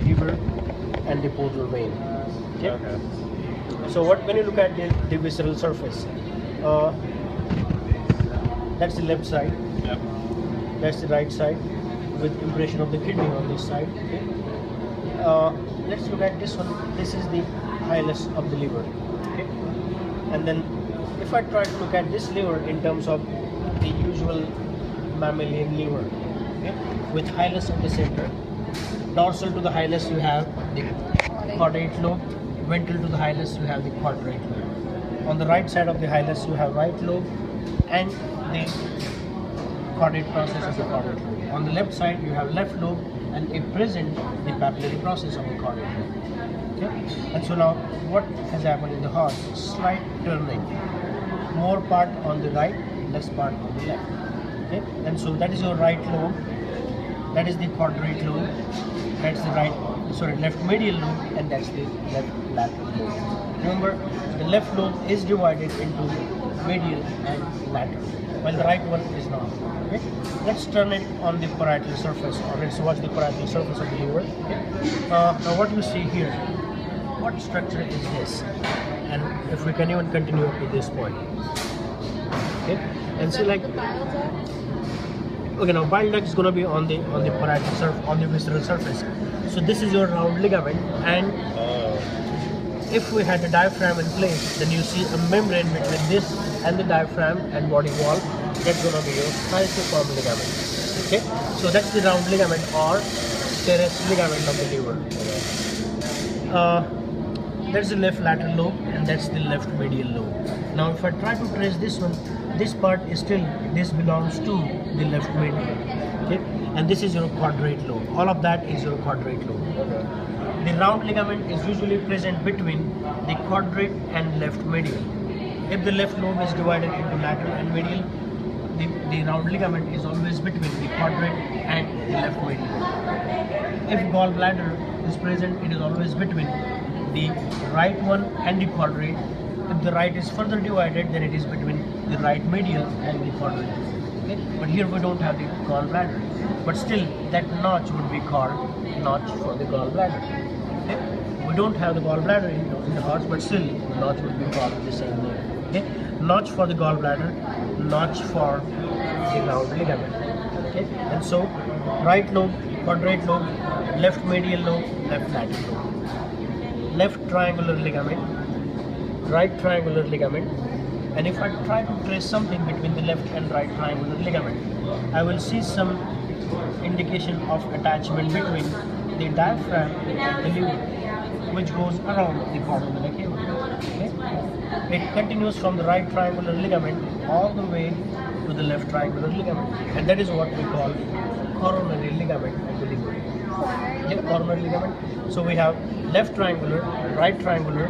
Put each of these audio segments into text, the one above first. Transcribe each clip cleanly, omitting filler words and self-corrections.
liver and the portal vein. Okay. So when you look at the visceral surface, that's the left side. Yep. That's the right side with impression of the kidney on this side. Okay. Let's look at this one. This is the hilus of the liver. Okay. And then if I try to look at this liver in terms of the usual mammalian liver, okay, with hilus at the center, dorsal to the hilus you have the caudate lobe, ventral to the hilus you have the quadrate lobe. On the right side of the hilus you have right lobe and the caudate process of the caudate lobe. On the left side you have left lobe and a present the papillary process of the caudate lobe. Okay? And so now what has happened in the heart? Slight turning. More part on the right, less part on the left. Okay? And so that is your right lobe, that is the quadrate lobe, that's the left medial lobe, and that's the left lateral lobe. Remember, the left lobe is divided into medial and lateral, while the right one is not. Okay? Let's turn it on the parietal surface, or let's watch the parietal surface of the liver. Okay? Now what you see here, what structure is this? And if we can even continue up to this point. Okay? And see, like, okay, now bile duct is going to be on the parietal surface, on the visceral surface. So this is your round ligament, and if we had the diaphragm in place, then you see a membrane between this and the diaphragm and body wall. That's going to be your styloform ligament. Okay, so that's the round ligament or teres ligament of the liver. That's the left lateral lobe, and that's the left medial lobe. Now if I try to trace this one, this part is still, this belongs to the left medial. Okay, and this is your quadrate lobe. All of that is your quadrate lobe. The round ligament is usually present between the quadrate and left medial. If the left lobe is divided into lateral and medial, the round ligament is always between the quadrate and the left medial. If gallbladder is present, it is always between the right one and the quadrate. If the right is further divided, then it is between the right medial and the quadrate. Okay? But here we don't have the gallbladder, but still that notch would be called notch for the gallbladder. Okay? We don't have the gallbladder in the heart, but still notch would be called the same name. Okay? Notch for the gallbladder, notch for the round ligament. Okay? And so right lobe, quadrate lobe, left medial lobe, left lateral lobe. Left triangular ligament, right triangular ligament, and if I try to trace something between the left and right triangular ligament, I will see some indication of attachment between the diaphragm and the liver, which goes around the caudal vena cava. Okay? It continues from the right triangular ligament all the way to the left triangular ligament, and that is what we call coronary ligament of the liver. Okay? Coronary ligament. So we have left triangular, right triangular,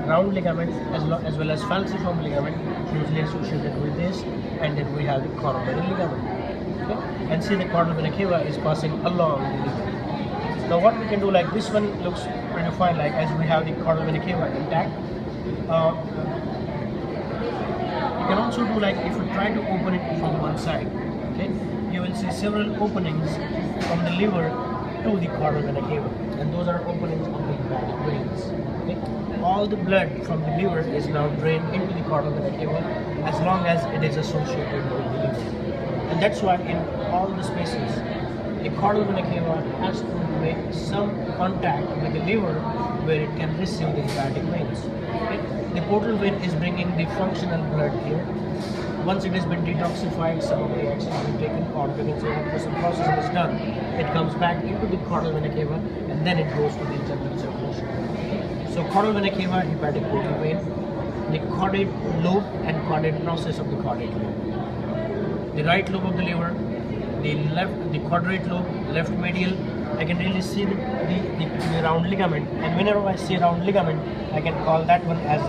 round ligament, as well as falciform ligament, usually associated with this, and then we have the coronary ligament. Okay? And see, the caudal vena cava is passing along the liver. Now what we can do, like this one looks pretty fine, like as we have the caudal vena cava intact. You can also do, like if you try to open it from one side, okay, you will see several openings from the liver to the caudal vena cava, and those are openings of the hepatic veins. Okay? All the blood from the liver is now drained into the caudal vena cava as long as it is associated with the liver. And that's why in all the spaces, the caudal vena cava has to make some contact with the liver where it can receive the hepatic veins. Okay? The portal vein is bringing the functional blood here. Once it has been detoxified, some of the action has been taken, or we can say after some process is done, it comes back into the caudal vena cava, and then it goes to the internal circulation. So caudal vena cava, hepatic portal vein, the caudate lobe and caudate process of the caudate lobe, the right lobe of the liver, the quadrate lobe, left medial. I can really see the round ligament, and whenever I see round ligament, I can call that one as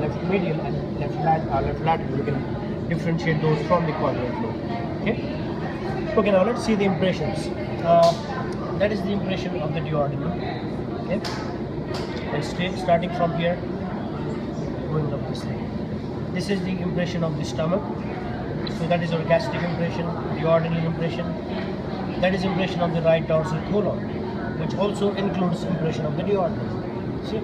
left medial and left lateral. We can differentiate those from the quadrate lobe. Okay. Okay. Now let's see the impressions. That is the impression of the duodenum. Okay. And starting from here, going up this way. This is the impression of the stomach. So that is our gastric impression, duodenal impression. That is impression of the right dorsal colon. which also includes impression of the duodenum. See,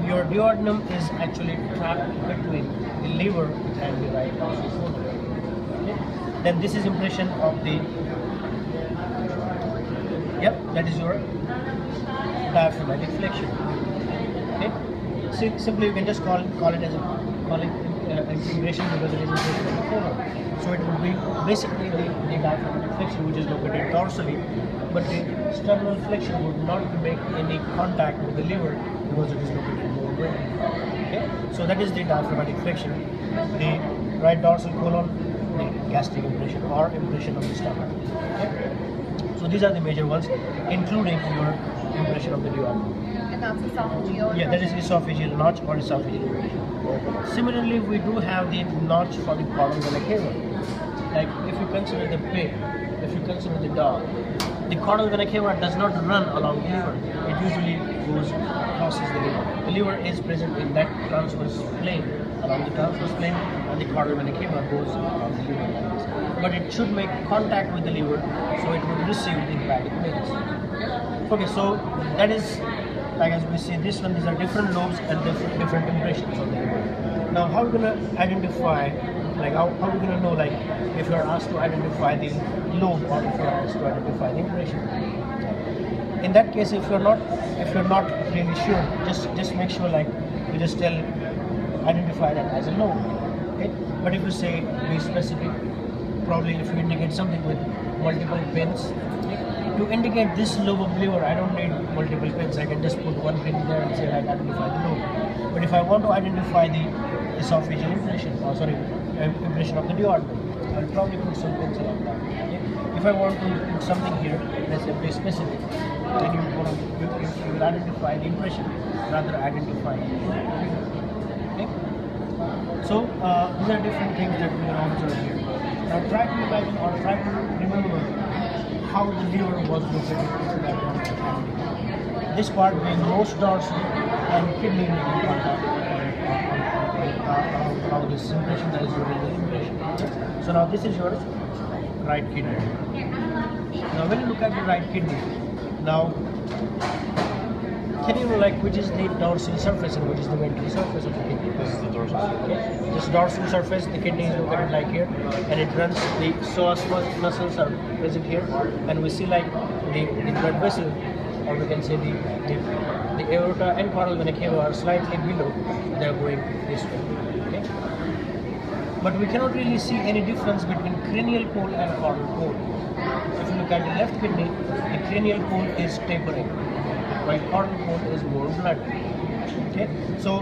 your duodenum is actually trapped between the liver and the right dorsal colon. Okay? Then this is impression of the, yep, that is your diaphragmatic flexion. Okay? Simply you can just call it as impression because it is impression of the colon. So it would be basically the diaphragmatic flexion, which is located dorsally, but the sternal flexion would not make any contact with the liver because it is located more ventrally. Okay, so that is the diaphragmatic flexion. The right dorsal colon, the gastric impression or impression of the stomach. Okay? So these are the major ones, including your impression of the duodenum. And that's esophageal. Yeah, that is esophageal notch or esophageal impression. Similarly, we do have the notch for the caudal vena cava. Like if you consider the pig, if you consider the dog, the caudal vena cava does not run along the liver. It usually crosses the liver. The liver is present in that transverse plane, along the transverse plane, and the caudal vena cava goes along the liver lines. But it should make contact with the liver, so it would receive the hepatic meals. Okay, so that is, like as we see this one, these are different lobes and different impressions of the liver. Now, how are we gonna identify? Like how are we gonna know? Like if you are asked to identify the lobe or if you are asked to identify the impression. In that case, if you're not really sure, just make sure like you just identify that as a lobe. Okay? But if you say be specific, probably if you indicate something with multiple pins, to indicate this lobe of liver, I don't need multiple pins. I can just put one pin there and say like identify the lobe. But if I want to identify the esophageal impression, impression of the duodenum, I'll probably put some pins along that. Okay? If I want to put something here, let's say be specific, then you will identify the impression rather identify the figure. Okay? So these are different things that we can observe here. Now try to imagine or try to remember how the liver was located into that one cavity. This part being most dorsal and kidney making contact of this impression, that is your renal impression. So now this is your right kidney. Now when you look at the right kidney, now can you know like which is the dorsal surface and which is the ventral surface of the kidney? This is the dorsal surface. Okay. This dorsal surface, the kidney is located like here, and it runs, the psoas muscles are present here, and we see like the blood vessel, or we can say the aorta and caudal vena cava are slightly below, they are going this way. Okay? But we cannot really see any difference between cranial pole and caudal pole. If you look at the left kidney, the cranial pole is tapering, while caudal pole is more blood. Okay, so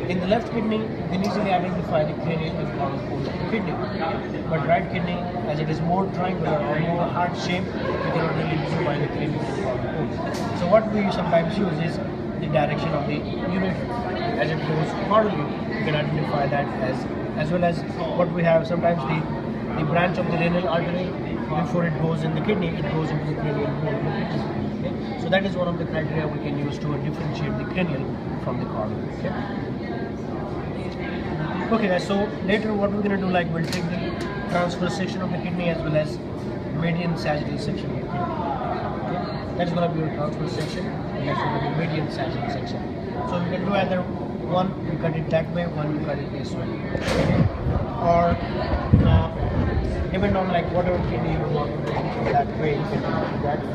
in the left kidney, you can easily identify the cranial and caudal pole of the kidney. But right kidney, as it is more triangular or more heart shaped, you cannot really define the cranial and caudal pole. So what we sometimes use is the direction of the ureter. As it goes caudally, you can identify that as well as what we have sometimes the branch of the renal artery. Before it goes in the kidney, it goes into the cranial pole. Okay? So that is one of the criteria we can use to differentiate the cranial from the caudal. Okay guys, so later what we're going to do, like we'll take the transverse section of the kidney as well as median sagittal section of the kidney. Okay? That's going to be your transverse section, and that's going to be median sagittal section. So you can do either one, you cut it that way, one, you cut it this way. Okay? Or depend on like whatever kidney you want to do that way, you can do that. Okay?